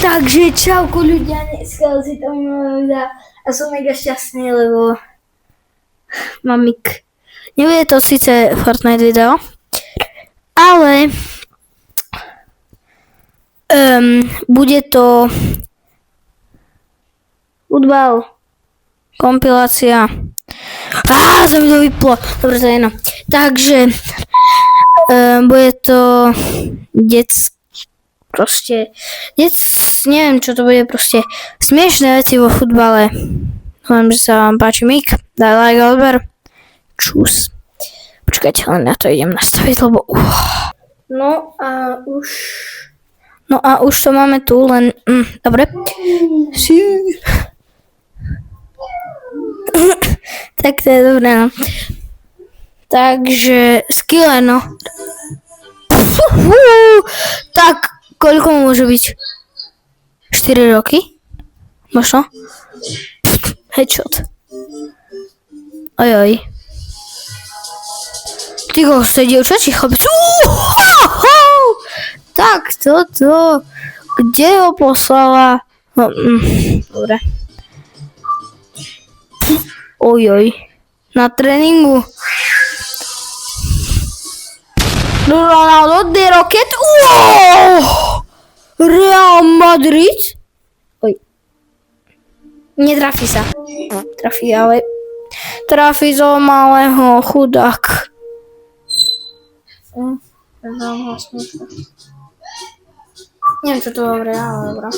Takže čauko ľudia, dneska si to videa a som mega šťastný, lebo mám mik. Nebude to síce Fortnite video, ale bude to futbal, kompilácia. Sa mi to vyplo. Dobre, to je jedno. Takže bude to neviem čo to bude, proste smiešné veci vo futbale. Dúfam, že sa vám páči mik, daj like, odber. Čus. Počkajte, len na to idem nastaviť, lebo No a už to máme tu, len dobre. Tak to je dobré, no. Takže skille, no. Tak koľko môže byť? 4 roky? Možno? Headshot. Ojoj. Ty kokos, to je dievča či chlapec? Tak toto. Kde ho poslala? No, dobre. Ojoj. Na tréningu. Ronaldo de Rocket. Real Madrid. Oj. Netrafí sa. Trafí, ale trafí zo malého chudák. Neviem, čo to hovorí, ale dobrá.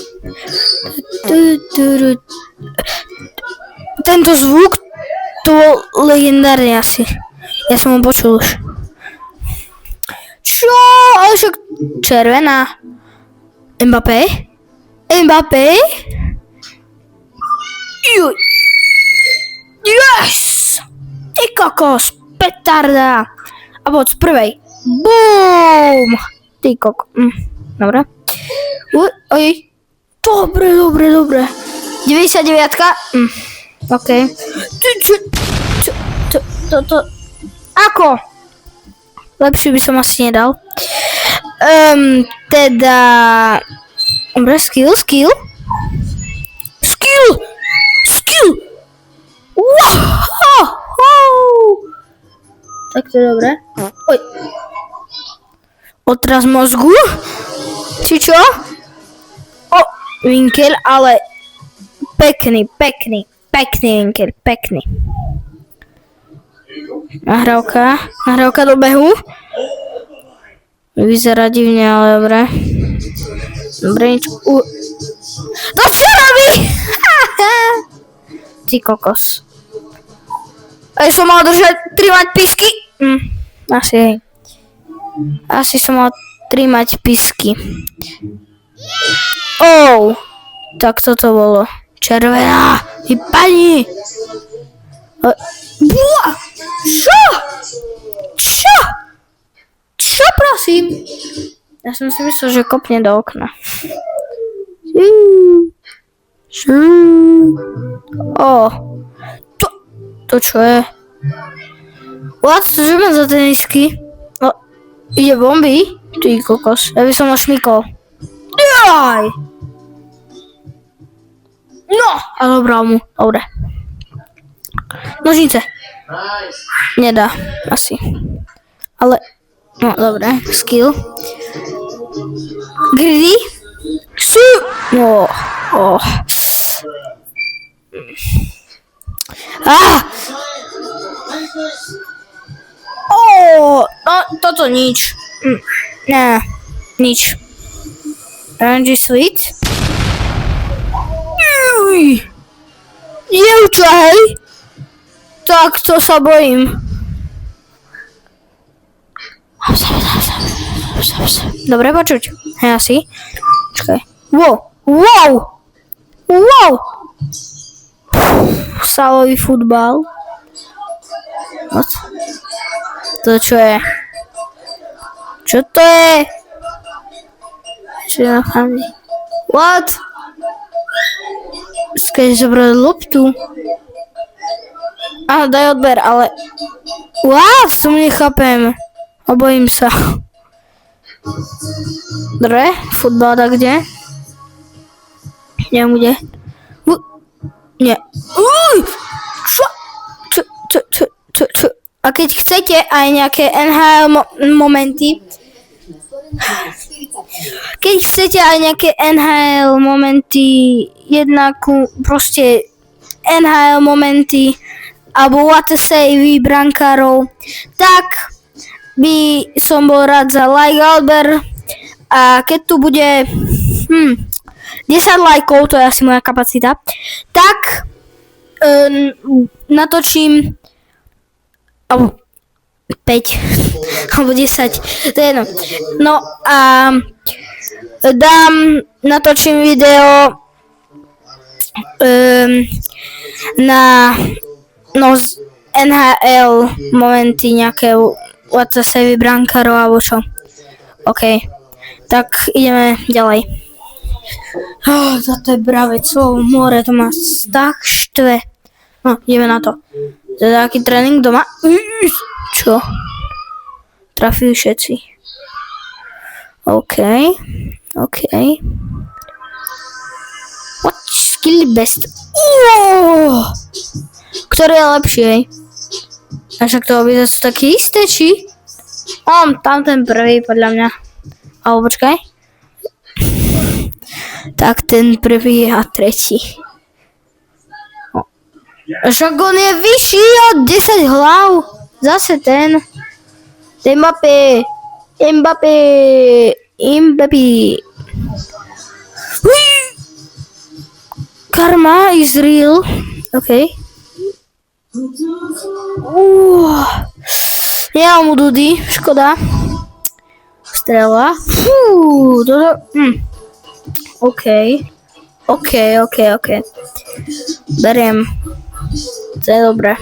Tento zvuk, to bol legendárny asi. Ja som ho počul už. Čo? Ale však červená. Mbappé? Juj. Yes! Ty kokos, petarda. A poď z prvej. Boom! Ty kokos. Dobre. Oj. Dobre. 99-ka. OK. To. Ako? Lepšie by som asi nedal. Teda... Dobre, skill. Wow! Tak to je dobré. Oj. Otraz mozgu. Či čo? Winkel, ale pekný Winkel, pekný. Nahrávka do behu. Vyzerá divne, ale dobre. Dobre, nič. No čo robí? Ty kokos. Aj som mal trimať pisky. Asi som mal trimať pisky. Tak toto bolo. Červená. Vypadni. Čo prosím? Ja som si myslel, že kopne do okna. To čo je? What? To že má za tenisky? Ide bomby? Ty kokos. Ja by som ho šmykol. Jaj! No! A dobrá mu. Dobre. Nožnice. Nedá. Asi. Ale... No, dobre. Skill. Greedy. No, toto nič. Ne, nič. Orange sweet. Dievča, hej? Tak to sa bojím. Dobre počuť. Hej, asi. Počkaj. Wow! Sálový futbal. What? To čo je? Čo to je? Čo je na family? What? Skaj zobrať loptu. Daj odber, ale... What? To nechápem. Obojím sa. Dobre, futbal tak kde? Neviem kde. Nie. Čo? A keď chcete aj nejaké NHL momenty, proste NHL momenty, alebo what to say brankárov, tak by som bol rád za like Albert. A keď tu bude 10 lajkov, to je asi moja kapacita, tak natočím alebo 5 alebo 10, to je jedno. No a natočím video na NHL momenty nejaké what to say brankárov alebo čo. OK, tak ideme ďalej. Toto je Bravecovo more, to ma tak štve. No, ideme na to. To je taký tréning doma. Čo? Trafili všetci. OK. What? Skill best. Ktorý je lepší, hej? A však to obidve sú také isté, či? Tam ten prvý, podľa mňa. Alebo počkaj. Tak ten prvý a tretí. Však on je vyšší od 10 hlav. Zase ten. Mbappé. Karma is real. OK. Nemám mu dudy, škoda. Strela. Toto... OK. Beriem. To je dobré.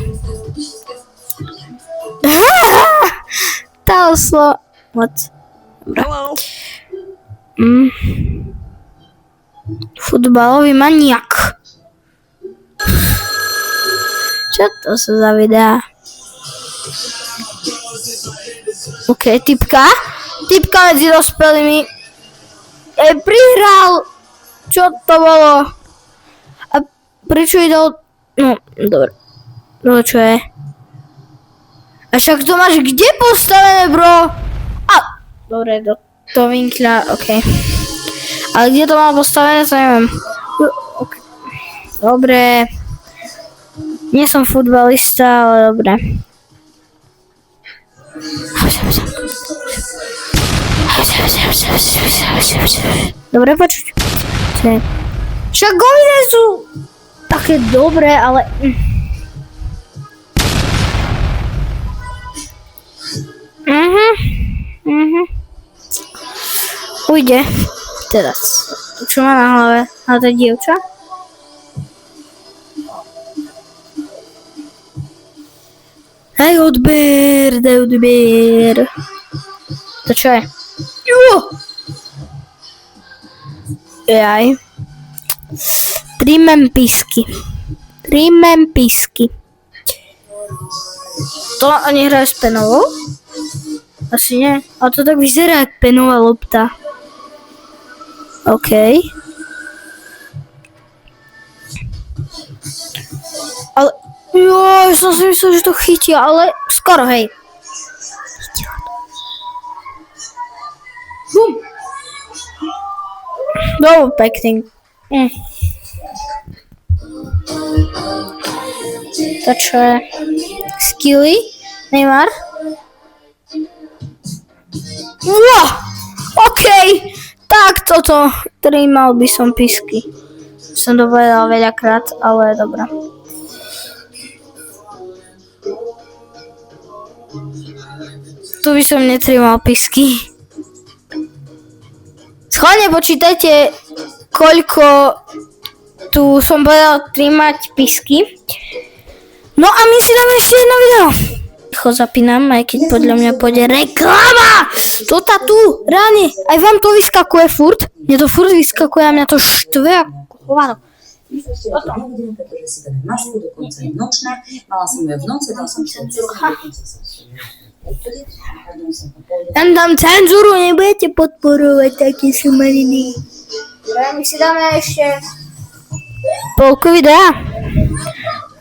Tá oslo... What? Dobre. Futbalový maniak. Čo to sú za videá? OK, typka medzi dospelými. Prihral! Čo to bolo? A prečo idol... No, dobre. No, čo je? A však to máš kde postavené, bro? Dobre, do vinkľa, OK. Ale kde to mám postavené, to neviem. Okay. Dobre. Nie som futbalista, ale dobre. Dobre počuť. Však govine sú také dobré, ale... Ujde. Teraz. Čo má na hlave? A tá dievča? Daj odber. To čo je? Jaj. Trimem písky. To ani hrajú s penovou? Asi nie. Ale to tak vyzerá jak penová lopta. OK. Ale... Joj, som si myslel, že to chytil, ale skoro, hej. Chytila to. Bum! No, pekný. To čo je? Skilly? Neymar? OK! Tak toto. Trímal by som písky. Som to povedal veľakrát, ale dobré. Tu by som netrímal písky. Schválne počítajte, koľko tu som povedal trímať písky. No a my si dáme ešte jedno video. Ticho zapínam, aj keď podľa mňa pôjde reklama. Toto tu, ráne, aj vám to vyskakuje furt. Mne to furt vyskakuje a mňa to štve ako hovado. Pretože si dáme masku, dokonca je nočná. Mala som ju v noci, dal som si tam cenzúru, nebudete podporovať také šumariny. My si dáme ešte polku videa.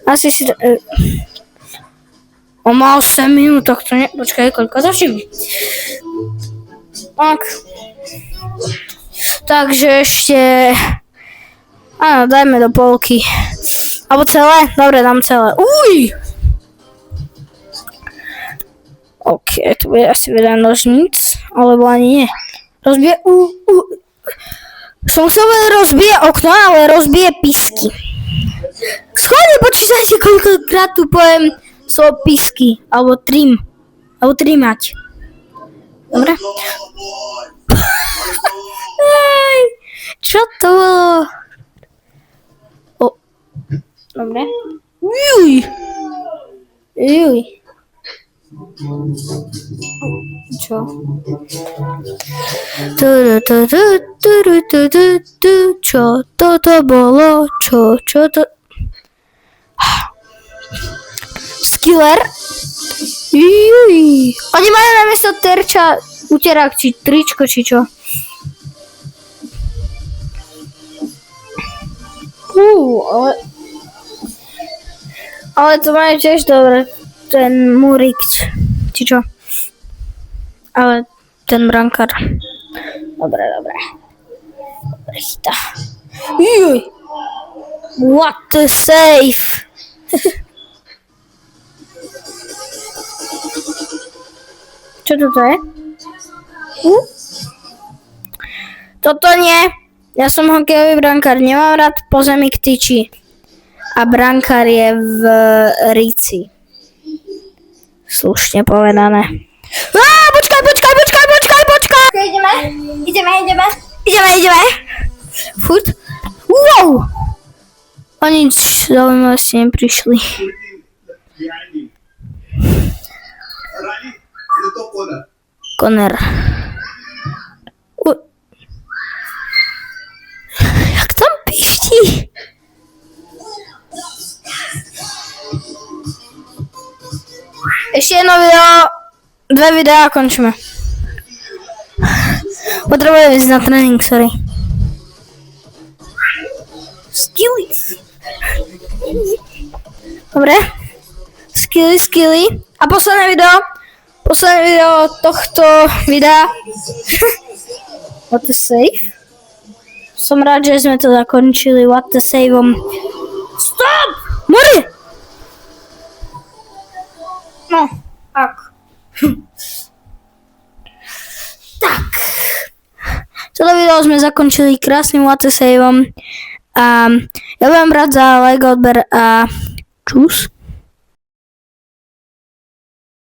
Asi si to... On má 8 minút, tak to nie... Počkaj, koľko začím? Tak. Takže ešte... Áno, dajme do polky. Alebo celé? Dobre, dám celé. Uj! OK, to bude asi veľa nožníc, alebo ani nie. Som chcel rozbije okno, ale rozbije písky. Schválne počítajte, koľkokrát tu poviem slovo písky, alebo trim, alebo trimať. Dobre? Čo to bolo? Dobre. Juj. Čo? Čo toto bolo? Čo to? Skiller? Juj. Oni majú namiesto terča uterák, či tričko, či čo? Ale to majú tiež dobre, ten Murik, či čo? Ale ten brankár. Dobre. Dobre, chytá. Juj! What the save! Čo toto je? Toto nie. Ja som hokejový brankár, nemám rád po zemi k tyči. A brankár je v rici. Slušne povedané. Počkaj! Ideme. Furt. Wow! O nič zaujímavé ste neprišli. Konner. Jak tam pišti? Ešte jedno video, 2 videá a končíme. Potrebujem ísť na tréning, sorry. Skilly. Dobre. Skilly. A posledné video tohto videa. What the save? Som rád, že sme to zakončili. What the saveom. Stop! Mori! No, tak. Tak. Toto video sme zakončili krásnym what the saveom. Ja budem rád za like, odber a čus.